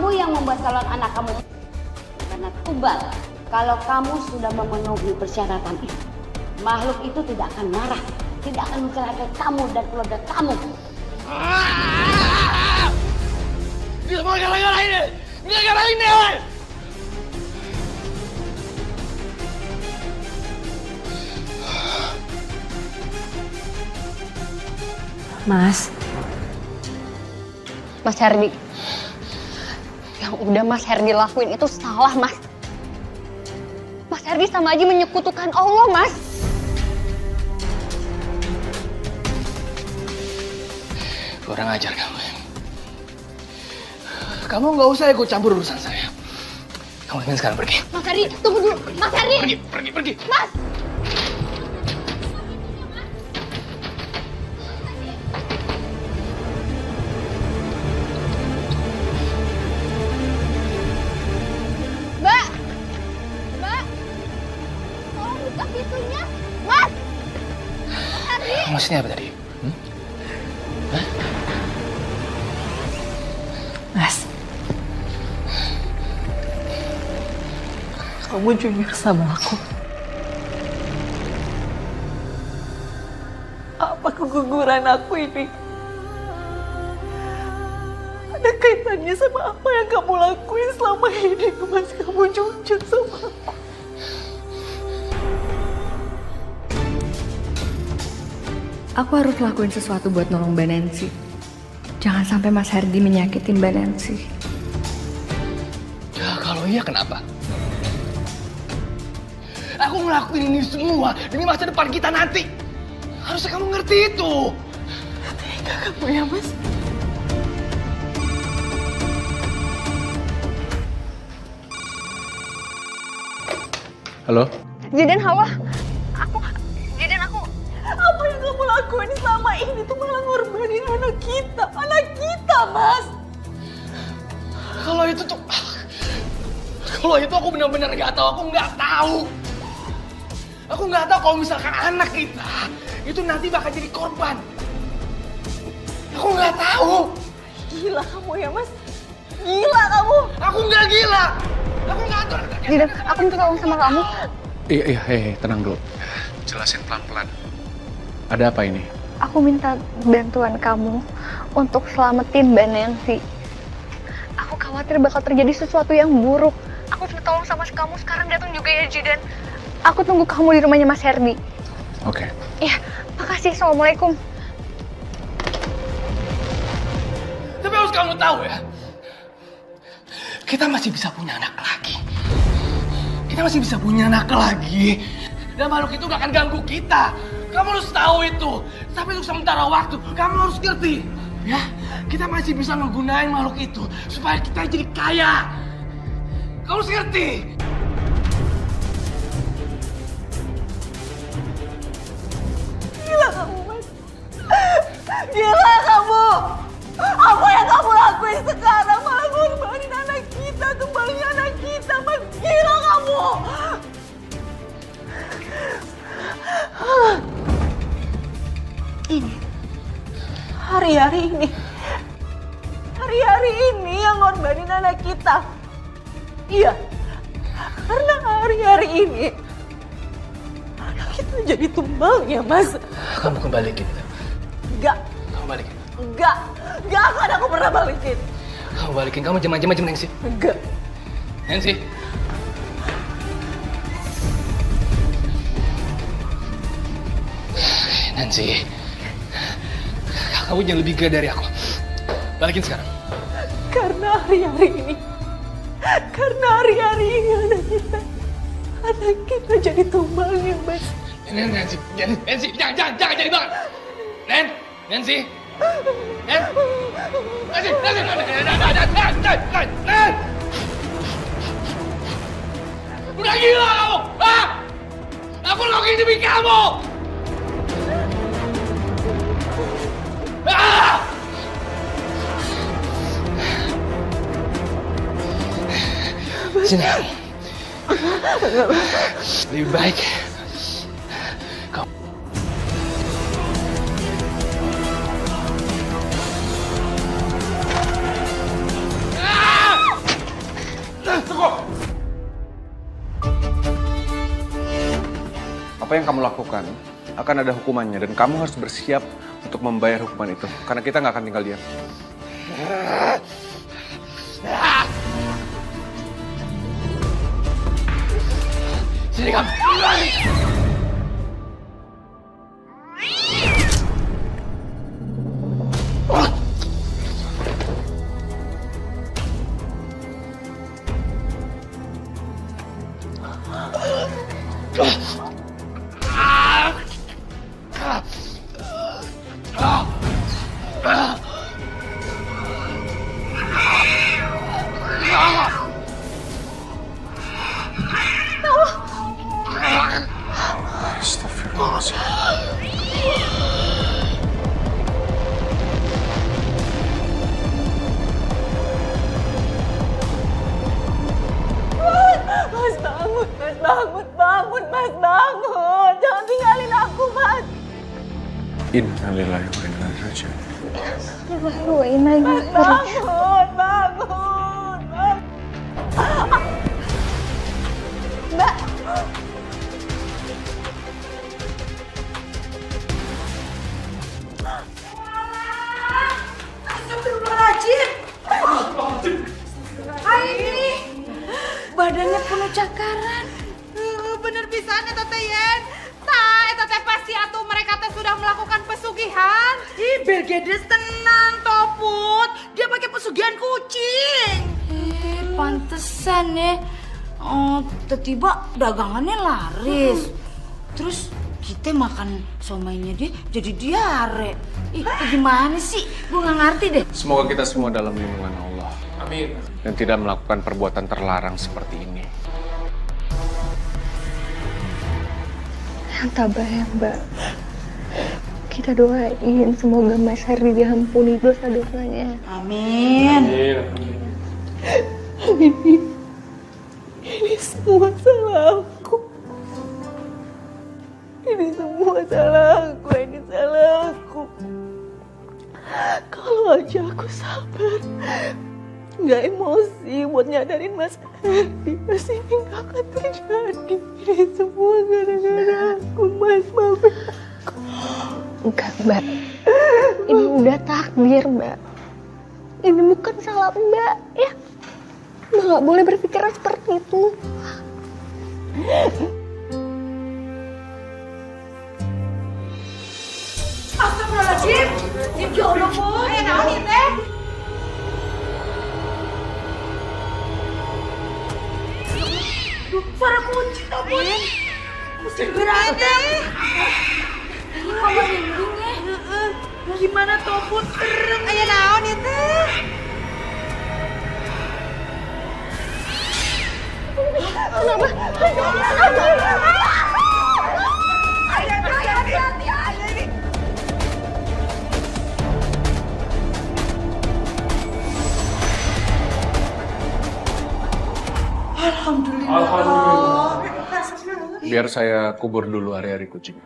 kamu yang membuat calon anak kamu karena tumbal. Kalau kamu sudah memenuhi persyaratan itu, makhluk itu tidak akan marah, tidak akan mencelakai kamu dan keluarga kamu. Ini semua gara-gara ini! Gara-gara ini! Mas Herdi, yang udah Mas Herdi lakuin itu salah, Mas. Mas Herdi sama aja menyekutukan Allah, Mas. Kurang ajar kamu. Kamu nggak usah ikut campur urusan saya. Kamu ingin sekarang pergi. Mas Herdi, tunggu dulu. Mas Herdi! Pergi. Mas! Mbak! Tolong buka pintunya. Mas! Maksudnya apa tadi? Mas, kamu jujur sama aku. Apa keguguran aku ini ada kaitannya sama apa yang kamu lakuin selama ini? Mas, kamu jujur sama aku. Aku harus lakuin sesuatu buat nolong Mbak Nancy. Jangan sampai Mas Herdi menyakitin Mbak Nancy. Ya kalau iya kenapa? Aku ngelakuin ini semua demi masa depan kita nanti. Harusnya kamu ngerti itu. Tega kamu ya, Mas? Halo? Zidan, halo. Apa yang kamu lakuin selama ini tuh malah ngorbanin anak kita. Anak kita, Mas. Kalau itu aku benar-benar nggak tahu. Aku nggak tahu kalau misalkan anak kita itu nanti bakal jadi korban. Aku nggak tahu. Gila kamu ya, Mas. Gila kamu. Aku nggak gila. Aku nggak tahu. Zidan, aku minta tolong sama kamu. Iya, tenang dulu. Jelasin pelan-pelan. Ada apa ini? Aku minta bantuan kamu untuk selamatin Mbak Nancy. Aku khawatir bakal terjadi sesuatu yang buruk. Aku minta tolong sama kamu sekarang datang juga ya, Zidan. Aku tunggu kamu di rumahnya Mas Herdi. Oke. Iya, makasih. Assalamualaikum. Tapi harus kamu tahu ya, kita masih bisa punya anak lagi. Dan makhluk itu gak akan ganggu kita. Kamu harus tahu itu. Tapi untuk sementara waktu, kamu harus ngerti. Ya, kita masih bisa ngegunain makhluk itu supaya kita jadi kaya. Kamu harus ngerti. Gila kamu, Mas. Gila kamu. Apa yang kamu lakuin sekarang malah ngorbanin anak kita, kembali anak kita, Mas. Gila kamu. Ini hari-hari ini yang ngorbanin anak kita. Iya, karena hari-hari ini anak kita jadi tumbalnya, Mas. Kamu kembalikin. Enggak. Kamu balikin. Enggak akan aku pernah balikin. Kamu balikin. Kamu macam-macam, Nancy. Enggak. Nancy. Nancy. Kamu jangan lebih gila dari aku. Balikin sekarang. Karena hari-hari ini anak kita jadi tumbalnya, Mas. Nancy, jangan jadi banget. Nancy. Udah gila kamu, ah? Aku lakuin demi kamu. Ah! Sini. Lebih baik kau. Ah! Apa yang kamu lakukan akan ada hukumannya dan kamu harus bersiap untuk membayar hukuman itu. Karena kita nggak akan tinggal diam. Sini kamu. Astagfirullahaladzim. Mas bangun, Mas bangun, Mas bangun. Jangan tinggalin aku, Mas. Innalillahi wa inna ilaihi raji'un. Mas bangun, bangun. Mbak. Astagfirullahaladzim. Ini badannya penuh cakaran. Bener pisan eta teh Yen. Tah eta teh pasti atuh mereka teh sudah melakukan pesugihan. Ih, bergedes tenan Toput. Dia pakai pesugihan kucing. Pantesan ya. Oh, tiba-tiba dagangannya laris. Terus kita makan somainya dia jadi diare. Ih, gimana sih? Gue gak ngerti deh. Semoga kita semua dalam lindungan Allah. Amin. Dan tidak melakukan perbuatan terlarang seperti ini. Yang tabah ya Mbak. Kita doain semoga Mas Herdi diampuni dosa-dosanya. Amin. Ini semua salah aku. Ini semua salah aku, ini salah aku. Kalau aja aku sabar, nggak emosi buat nyadarin Mas Herdi, pasti ini nggak akan terjadi. Ini semua gara-gara aku, Mas, maafin aku. Enggak Mbak. Ini udah takdir Mbak. Ini bukan salah Mbak ya. Mbak nggak boleh berpikiran seperti itu. Astagfirullahaladzim. Ya Allah, Bu. Ayo naon ieu teh? Duh, suara kunci tuh, Bu. Berada. Ini mah merinding ya. Gimana tuh, Bu? Serem. Ayo naon ieu teh? Biar saya kubur dulu hari-hari kucing.